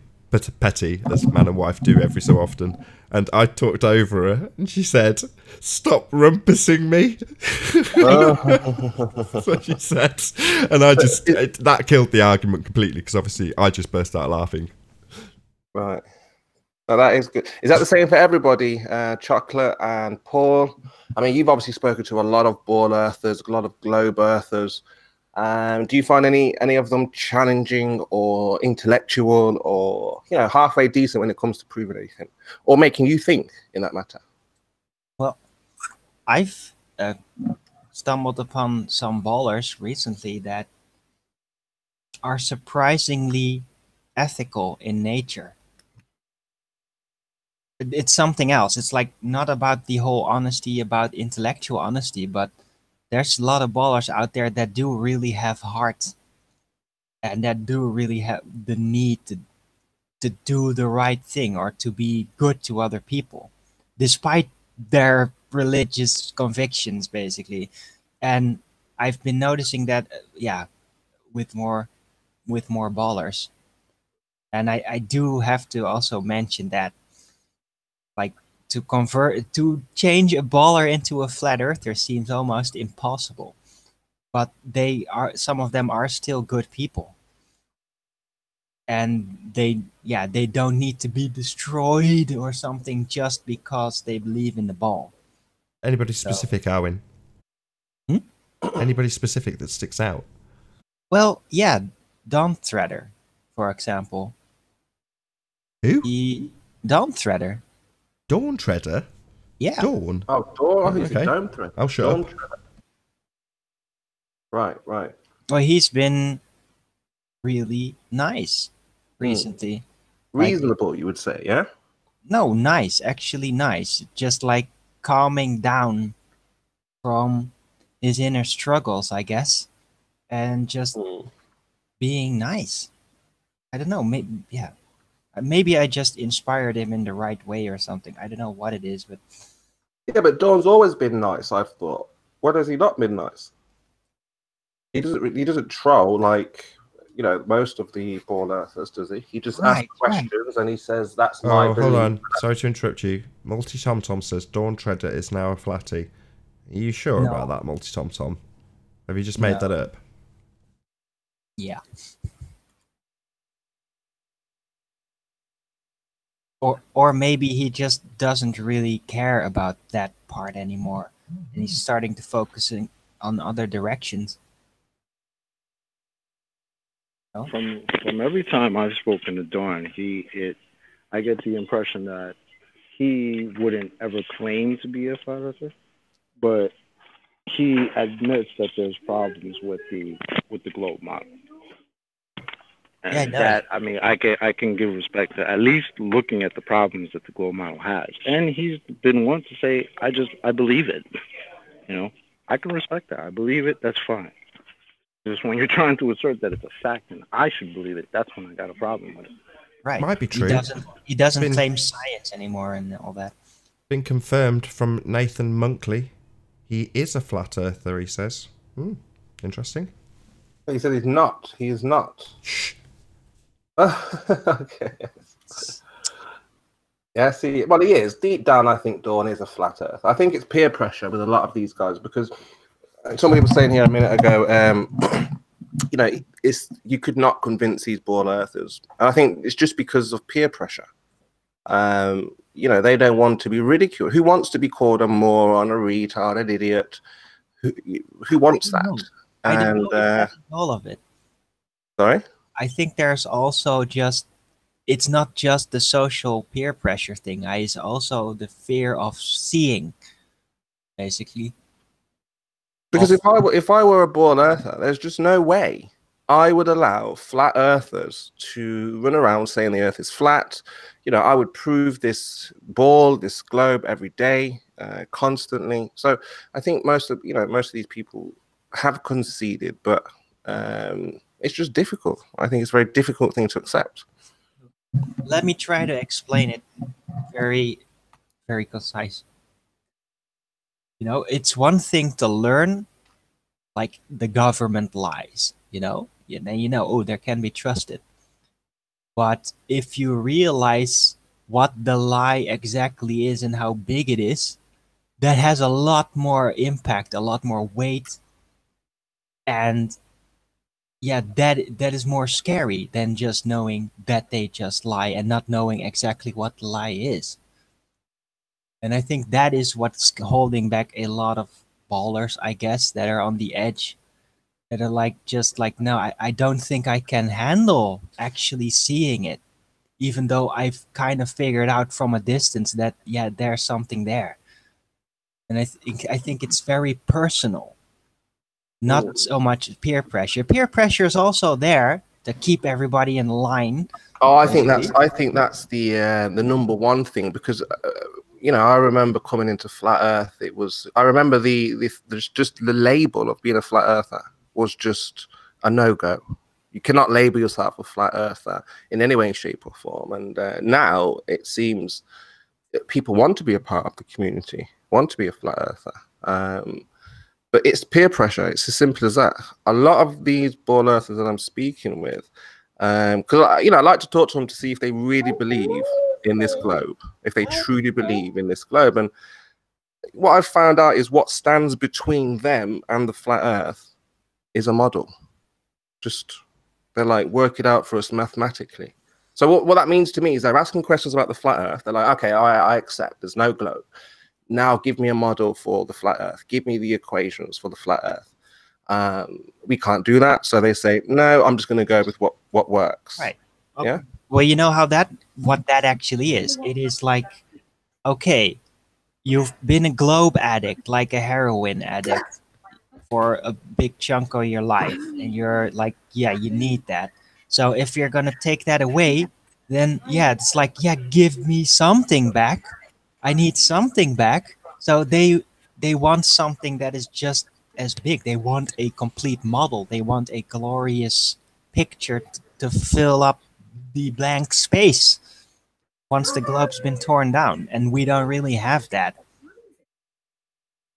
[SPEAKER 2] petty, as man and wife do every so often, and I talked over her, and she said, "Stop rumpusing me." That's what she said, and I just that killed the argument completely, because obviously I just burst out laughing.
[SPEAKER 5] Right. Oh, that is good. Is that the same for everybody, Chocolate and Paul? I mean, you've obviously spoken to a lot of ball earthers, a lot of globe earthers. Do you find any of them challenging or intellectual or halfway decent when it comes to proving anything or making you think in that matter?
[SPEAKER 6] Well, I've stumbled upon some ballers recently that are surprisingly ethical in nature. It's something else. It's like not about the whole honesty, about intellectual honesty, but there's a lot of ballers out there that do really have heart and that do really have the need to do the right thing or to be good to other people, despite their religious convictions, basically. And I've been noticing that, with more ballers. And I do have to also mention that, like, to change a baller into a flat earther seems almost impossible. But some of them are still good people. And they don't need to be destroyed or something just because they believe in the ball.
[SPEAKER 2] Anybody specific, Arwin?
[SPEAKER 6] Hmm?
[SPEAKER 2] Anybody specific that sticks out?
[SPEAKER 6] Well, yeah, Dawn Threader, for example.
[SPEAKER 2] Who?
[SPEAKER 6] Dawn Threader.
[SPEAKER 2] Dawn Treader?
[SPEAKER 6] Yeah.
[SPEAKER 2] Dawn?
[SPEAKER 5] Oh, Dawn. I think
[SPEAKER 2] Okay.
[SPEAKER 5] it's Dome Thread.
[SPEAKER 2] Oh, shut up.
[SPEAKER 5] Right.
[SPEAKER 6] Well, he's been really nice recently.
[SPEAKER 5] Reasonable, you would say, yeah?
[SPEAKER 6] No, nice. Actually nice. Just like calming down from his inner struggles, I guess. And just being nice. I don't know. Maybe I just inspired him in the right way or something. I don't know what it is, but
[SPEAKER 5] Yeah, but Dawn's always been nice, I've thought. When has he not been nice? He doesn't troll like most of the ball earthers, does he? He just asks questions and he says that's my belief.
[SPEAKER 2] Hold on. Sorry to interrupt you. Multi Tom Tom says Dawn Treader is now a flatty. Are you sure about that, Multi Tom Tom? Have you just made that up?
[SPEAKER 6] Yeah. Or maybe he just doesn't really care about that part anymore, and he's starting to focus on other directions. No?
[SPEAKER 3] From every time I've spoken to Dawn, I get the impression that he wouldn't ever claim to be a flat earther, but he admits that there's problems with the globe model. And that, I mean, I can give respect to at least looking at the problems that the globe model has. And he's been one to say, I believe it. I can respect that. I believe it. That's fine. Just when you're trying to assert that it's a fact and I should believe it, that's when I got a problem with it.
[SPEAKER 6] Right.
[SPEAKER 2] Might be true.
[SPEAKER 6] He doesn't claim science anymore and all that.
[SPEAKER 2] Been confirmed from Nathan Monkley. He is a flat earther, he says. Interesting.
[SPEAKER 5] He said he's not. He is not.
[SPEAKER 2] Shh.
[SPEAKER 5] Okay. Yeah, see, well, he is. Deep down, I think Dawn is a flat earth. I think it's peer pressure with a lot of these guys because somebody was saying here a minute ago, you could not convince these ball earthers. And I think it's just because of peer pressure. They don't want to be ridiculed. Who wants to be called a moron, a retard, an idiot? Who wants that?
[SPEAKER 6] I don't know all of it.
[SPEAKER 5] Sorry?
[SPEAKER 6] I think there's also it's not just the social peer pressure thing. It's also the fear of seeing, basically.
[SPEAKER 5] Because if I were a born earther, there's just no way I would allow flat earthers to run around saying the earth is flat. I would prove this ball, this globe every day, constantly. So I think most of these people have conceded, but it's just difficult. I think it's a very difficult thing to accept.
[SPEAKER 6] Let me try to explain it very, very concise. It's one thing to learn, like the government lies, there can be trusted. But if you realize what the lie exactly is and how big it is, that has a lot more impact, a lot more weight. And that is more scary than just knowing that they just lie and not knowing exactly what the lie is. And I think that is what's holding back a lot of ballers, I guess, that are on the edge that are like just like, no, I don't think I can handle actually seeing it, even though I've kind of figured out from a distance that yeah, there's something there. And I think it's very personal, not so much peer pressure. Peer pressure is also there to keep everybody in line.
[SPEAKER 5] Oh,
[SPEAKER 6] mostly.
[SPEAKER 5] I think that's the number one thing, because you know, I remember coming into flat Earth. I remember there's just the label of being a flat earther was just a no-go. You cannot label yourself a flat earther in any way, shape, or form. And now it seems that people want to be a part of the community, want to be a flat earther. But it's peer pressure. It's as simple as that. A lot of these ball earthers that I'm speaking with, because you know, I like to talk to them to see if they really believe in this globe, if they truly believe in this globe. And what I've found out is what stands between them and the flat Earth is a model. Just they're like, work it out for us mathematically. So what that means to me is they're asking questions about the flat Earth. They're like, okay, I accept there's no globe. Now give me a model for the flat Earth. Give me the equations for the flat Earth. We can't do that. So they say, no, I'm just going to go with what works.
[SPEAKER 6] Right.
[SPEAKER 5] Yeah.
[SPEAKER 6] Well, you know what that actually is. It is like, okay, you've been a globe addict, like a heroin addict, for a big chunk of your life, and you're like, yeah, you need that. So if you're gonna take that away, then yeah, it's like, yeah, give me something back. I need something back. So they want something that is just as big. They want a complete model. They want a glorious picture to fill up the blank space once the globe's been torn down, and we don't really have that.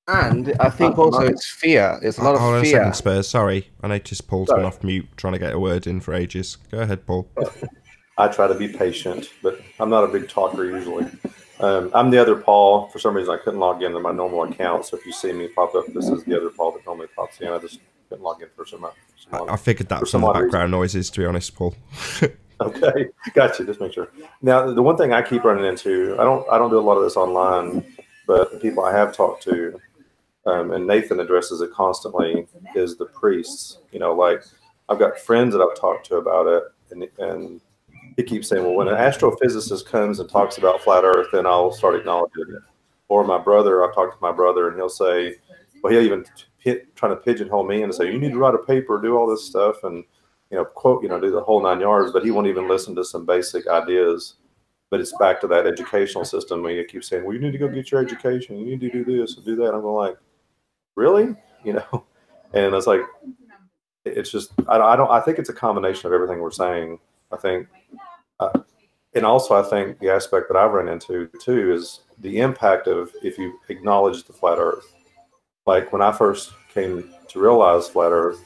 [SPEAKER 5] And I think also it's fear. It's a lot
[SPEAKER 2] Hold
[SPEAKER 5] of
[SPEAKER 2] on a
[SPEAKER 5] fear.
[SPEAKER 2] second, Spurs. Sorry, I noticed Paul's
[SPEAKER 7] Sorry.
[SPEAKER 2] been off mute trying to get a word in for ages. Go ahead, Paul.
[SPEAKER 7] I try to be patient, but I'm not a big talker usually. I'm the other Paul. For some reason, I couldn't log into my normal account. So if you see me pop up, this is the other Paul that normally pops in. I just couldn't log in for some
[SPEAKER 2] I figured that was some of the background noises, to be honest, Paul.
[SPEAKER 7] Okay, gotcha. Just make sure. Now, the one thing I keep running into, I don't do a lot of this online, but the people I have talked to, and Nathan addresses it constantly, is the priests. You know, like I've got friends that I've talked to about it, and he keeps saying, well, when an astrophysicist comes and talks about flat Earth, then I'll start acknowledging it. Or my brother, I've talked to my brother, and he'll say, well, he'll even trying to pigeonhole me and say, you need to write a paper, do all this stuff, and quote, do the whole 9 yards, but he won't even listen to some basic ideas. But it's back to that educational system where you keep saying, well, you need to go get your education. You need to do this and do that. I'm going like, really? And it's like, it's just, I think it's a combination of everything we're saying. I think, and also I think the aspect that I've run into too is the impact of if you acknowledge the flat Earth. Like when I first came to realize flat Earth,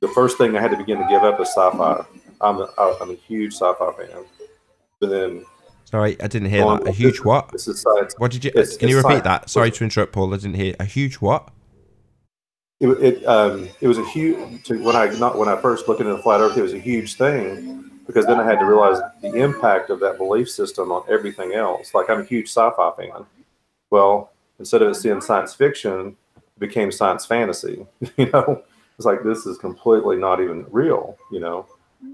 [SPEAKER 7] the first thing I had to begin to give up is sci-fi. I'm a huge sci-fi fan. But then,
[SPEAKER 2] Sorry, I didn't hear that. A huge what?
[SPEAKER 7] This is science.
[SPEAKER 2] What did you? Can you repeat that? Sorry to interrupt, Paul. I didn't hear. A huge what?
[SPEAKER 7] It was a huge. When I first looked into the flat Earth, it was a huge thing because then I had to realize the impact of that belief system on everything else. Like I'm a huge sci-fi fan. Well, instead of it seeing science fiction, it became science fantasy. It's like this is completely not even real.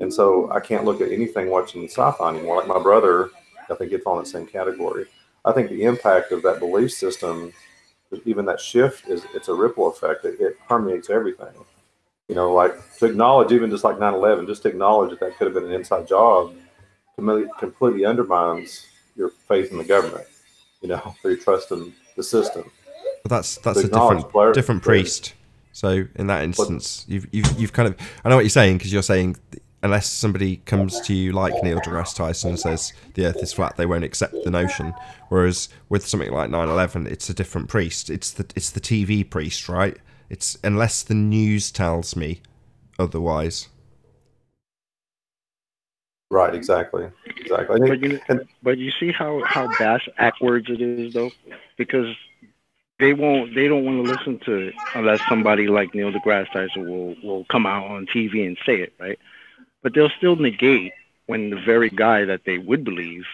[SPEAKER 7] And so I can't look at anything watching sci-fi anymore. Like my brother, I think it's on the same category. I think the impact of that belief system, even that shift, it's a ripple effect. It permeates everything. Like to acknowledge, even just like 9/11, just to acknowledge that could have been an inside job, completely undermines your faith in the government. Or your trust in the system.
[SPEAKER 2] But that's a different priest. So in that instance, you've kind of, I know what you're saying, because you're saying unless somebody comes to you like Neil deGrasse Tyson and says the Earth is flat, they won't accept the notion. Whereas with something like 9/11, it's a different priest. It's the TV priest, right? It's unless the news tells me otherwise.
[SPEAKER 7] Right, exactly.
[SPEAKER 3] But you see how backwards it is though, because they don't want to listen to it unless somebody like Neil deGrasse Tyson will come out on TV and say it, right? But they'll still negate when the very guy that they would believe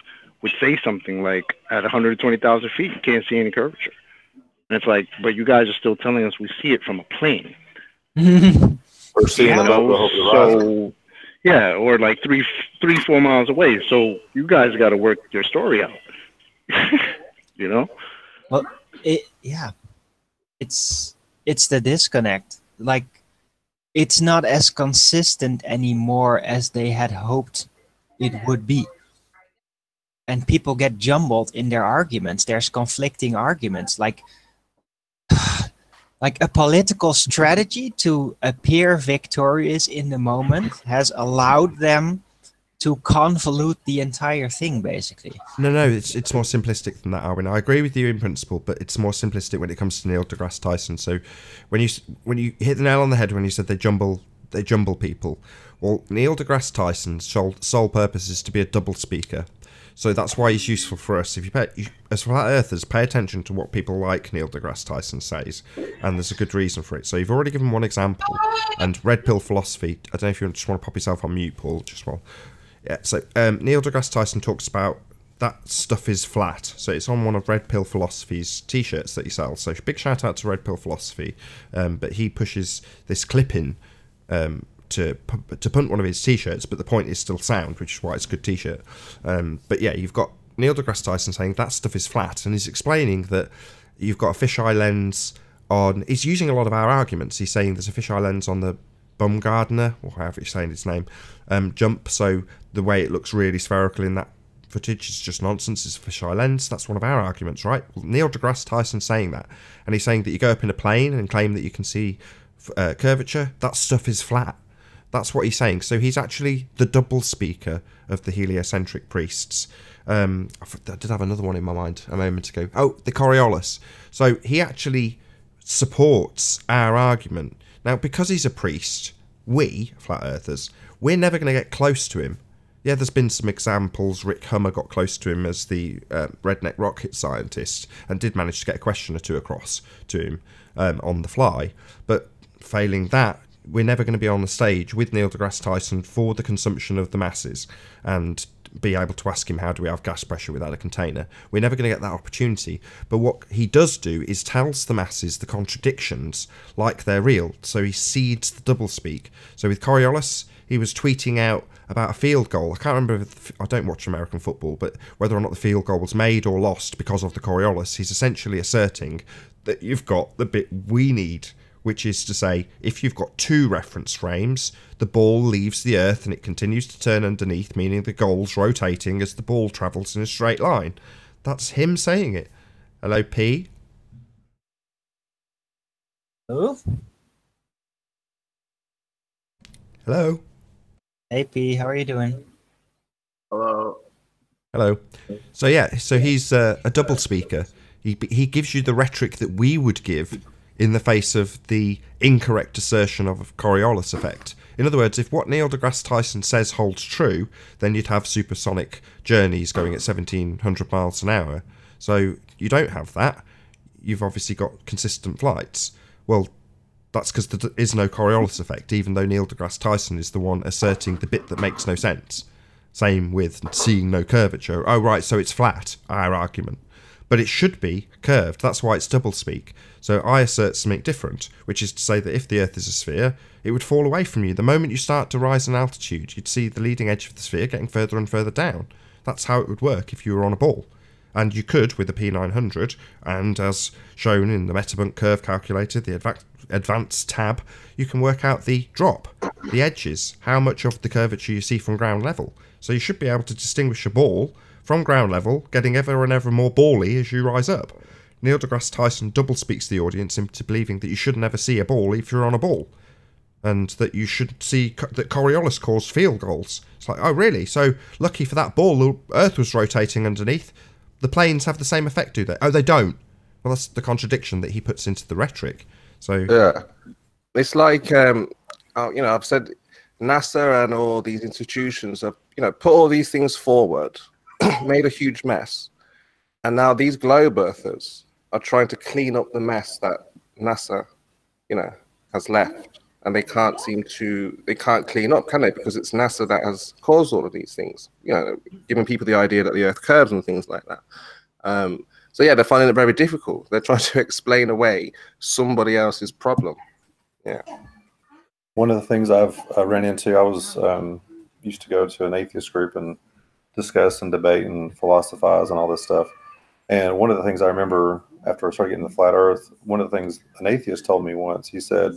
[SPEAKER 3] would say something like, at 120,000 feet, you can't see any curvature. And it's like, but you guys are still telling us we see it from a plane.
[SPEAKER 7] Or seeing the boat go over the horizon.
[SPEAKER 3] So, yeah, or like 4 miles away. So you guys got to work your story out. You know?
[SPEAKER 6] Well, it's the disconnect. Like, it's not as consistent anymore as they had hoped it would be. And people get jumbled in their arguments. There's conflicting arguments. Like a political strategy to appear victorious in the moment has allowed them to convolute the entire thing, basically.
[SPEAKER 2] No, it's more simplistic than that, Arwin. I agree with you in principle, but it's more simplistic when it comes to Neil deGrasse Tyson. So when you hit the nail on the head when you said they jumble people, well, Neil deGrasse Tyson's sole purpose is to be a double speaker. So that's why he's useful for us. If as flat earthers, pay attention to what people like Neil deGrasse Tyson says, and there's a good reason for it. So you've already given one example, and red pill philosophy. I don't know if you just want to pop yourself on mute, Paul. Just while. Yeah. So Neil deGrasse Tyson talks about that stuff is flat. So it's on one of Red Pill Philosophy's t-shirts that he sells. So big shout out to Red Pill Philosophy. But he pushes this clip in. To punt one of his t-shirts, but the point is still sound, which is why it's a good t-shirt. But yeah, you've got Neil deGrasse Tyson saying that stuff is flat, and he's explaining that you've got a fisheye lens on. He's using a lot of our arguments. He's saying there's a fisheye lens on the Bumgardner, or however he's saying his name, jump. So the way it looks really spherical in that footage is just nonsense. It's a fisheye lens. That's one of our arguments, right? Well, Neil deGrasse Tyson's saying that, and he's saying that you go up in a plane and claim that you can see curvature. That stuff is flat. That's what he's saying. So he's actually the double speaker of the heliocentric priests. I did have another one in my mind a moment ago. Oh, the Coriolis. So he actually supports our argument. Now, because he's a priest, we, flat earthers, we're never going to get close to him. Yeah, there's been some examples. Rick Hummer got close to him as the redneck rocket scientist and did manage to get a question or two across to him on the fly. But failing that, we're never going to be on the stage with Neil deGrasse Tyson for the consumption of the masses and be able to ask him, how do we have gas pressure without a container? We're never going to get that opportunity. But what he does do is tells the masses the contradictions like they're real. So he seeds the doublespeak. So with Coriolis, he was tweeting out about a field goal. I can't remember, I don't watch American football, but whether or not the field goal was made or lost because of the Coriolis, he's essentially asserting that you've got the bit we need, which is to say, if you've got two reference frames, the ball leaves the earth and it continues to turn underneath, meaning the goal's rotating as the ball travels in a straight line. That's him saying it. Hello, P.
[SPEAKER 6] Hello?
[SPEAKER 2] Hello.
[SPEAKER 6] Hey, P, how are you doing?
[SPEAKER 5] Hello.
[SPEAKER 2] Hello. So yeah, so he's a double speaker. He gives you the rhetoric that we would give in the face of the incorrect assertion of a Coriolis effect. In other words, if what Neil deGrasse Tyson says holds true, then you'd have supersonic journeys going at 1,700 miles an hour. So you don't have that. You've obviously got consistent flights. Well, that's because there is no Coriolis effect, even though Neil deGrasse Tyson is the one asserting the bit that makes no sense. Same with seeing no curvature. Oh, right, so it's flat, our argument. But it should be curved. That's why it's doublespeak. So I assert something different, which is to say that if the Earth is a sphere, it would fall away from you. The moment you start to rise in altitude, you'd see the leading edge of the sphere getting further and further down. That's how it would work if you were on a ball. And you could with a P900, and as shown in the Metabunk curve calculator, the advanced tab, you can work out the drop, the edges, how much of the curvature you see from ground level. So you should be able to distinguish a ball from ground level, getting ever and ever more bally as you rise up. Neil deGrasse Tyson double speaks the audience into believing that you should never see a ball if you're on a ball, and that you should see that Coriolis caused field goals. It's like, oh really? So lucky for that ball, the Earth was rotating underneath. The planes have the same effect, do they? Oh, they don't. Well, that's the contradiction that he puts into the rhetoric. So
[SPEAKER 5] yeah, it's like I've said NASA and all these institutions have put all these things forward, made a huge mess, and now these globe earthers are trying to clean up the mess that NASA, has left, and they can't clean up, can they? Because it's NASA that has caused all of these things, giving people the idea that the Earth curves and things like that. So yeah, they're finding it very difficult. They're trying to explain away somebody else's problem. Yeah.
[SPEAKER 7] One of the things I've ran into, I was used to go to an atheist group and discuss and debate and philosophize and all this stuff. And one of the things I remember after I started getting the flat Earth, one of the things an atheist told me once, he said,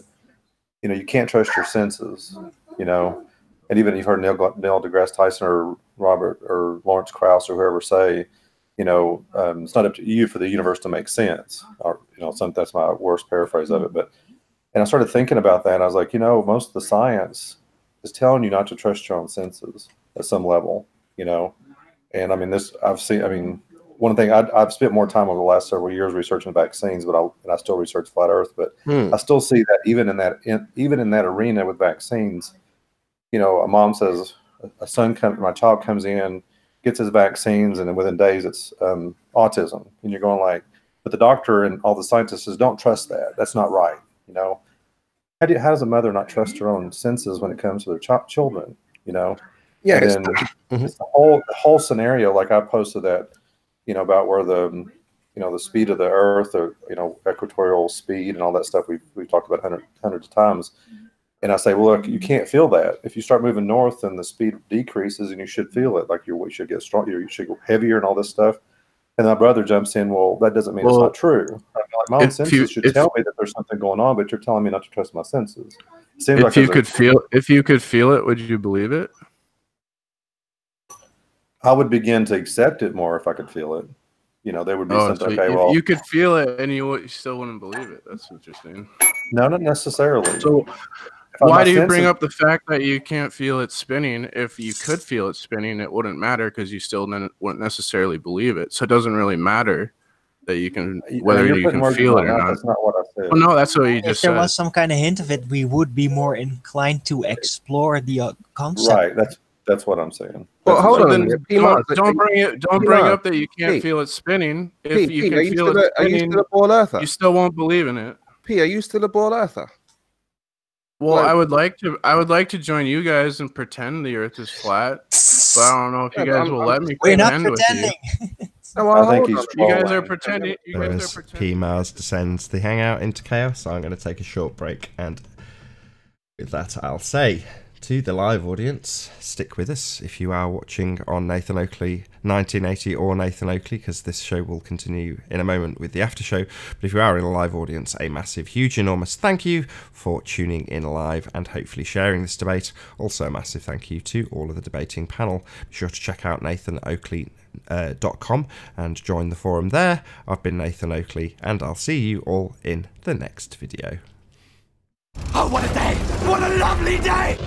[SPEAKER 7] you know, you can't trust your senses, you know. And even you've heard Neil deGrasse Tyson or Robert or Lawrence Krauss or whoever say, you know, it's not up to you for the universe to make sense. Or, you know, that's my worst paraphrase of it. But, and I started thinking about that. And I was like, you know, most of the science is telling you not to trust your own senses at some level, you know. And I mean, one thing I've spent more time over the last several years researching vaccines, but I still research flat Earth. But I still see that even in that arena with vaccines, you know, a mom says my child comes in, gets his vaccines, and then within days it's autism, and you're going like, but the doctor and all the scientists says don't trust that. That's not right. You know, how does a mother not trust her own senses when it comes to their children? You know, yeah. And then it's the whole scenario. Like I posted that, you know, about where the speed of the Earth, or you know, equatorial speed and all that stuff we've talked about hundreds of times. And I say, well, look, you can't feel that. If you start moving north, then the speed decreases, and you should feel it. Like you should get stronger, you should go heavier, and all this stuff. And my brother jumps in. Well, that doesn't mean it's not true. I mean, like my own senses should tell me that there's something going on, but you're telling me not to trust my senses. It seems
[SPEAKER 8] if you could feel it, would you believe it?
[SPEAKER 7] I would begin to accept it more if I could feel it. You know, there would be something.
[SPEAKER 8] So
[SPEAKER 7] okay, well,
[SPEAKER 8] you could feel it, and you still wouldn't believe it. That's what you're saying.
[SPEAKER 7] No, not necessarily.
[SPEAKER 8] So why do you bring up the fact that you can't feel it spinning? If you could feel it spinning, it wouldn't matter because you still wouldn't necessarily believe it. So it doesn't really matter that you can whether you can feel it or not.
[SPEAKER 7] That's not what I said.
[SPEAKER 8] Oh, no, that's what you just said.
[SPEAKER 6] If there was some kind of hint of it, we would be more inclined to explore the concept.
[SPEAKER 7] Right. That's what I'm saying.
[SPEAKER 5] Well, hold on.
[SPEAKER 8] Don't bring up that you can't feel it spinning. If you can feel it spinning,
[SPEAKER 5] are you still a ball earther?
[SPEAKER 8] You still won't believe in it.
[SPEAKER 5] P, are you still a ball earther?
[SPEAKER 8] Well, I would like to join you guys and pretend the Earth is flat, but I don't know if you guys will let me.
[SPEAKER 6] We're not pretending.
[SPEAKER 7] I think he's
[SPEAKER 8] you guys are pretending.
[SPEAKER 2] As P-Mars descends the hangout into chaos, I'm going to take a short break, and with that, I'll say to the live audience, stick with us if you are watching on Nathan Oakley 1980 or Nathan Oakley, because this show will continue in a moment with the after show. But if you are in a live audience, a massive, huge, enormous thank you for tuning in live and hopefully sharing this debate. Also a massive thank you to all of the debating panel. Be sure to check out nathanoakley.com and join the forum there. I've been Nathan Oakley, and I'll see you all in the next video.
[SPEAKER 1] Oh, what a day! What a lovely day!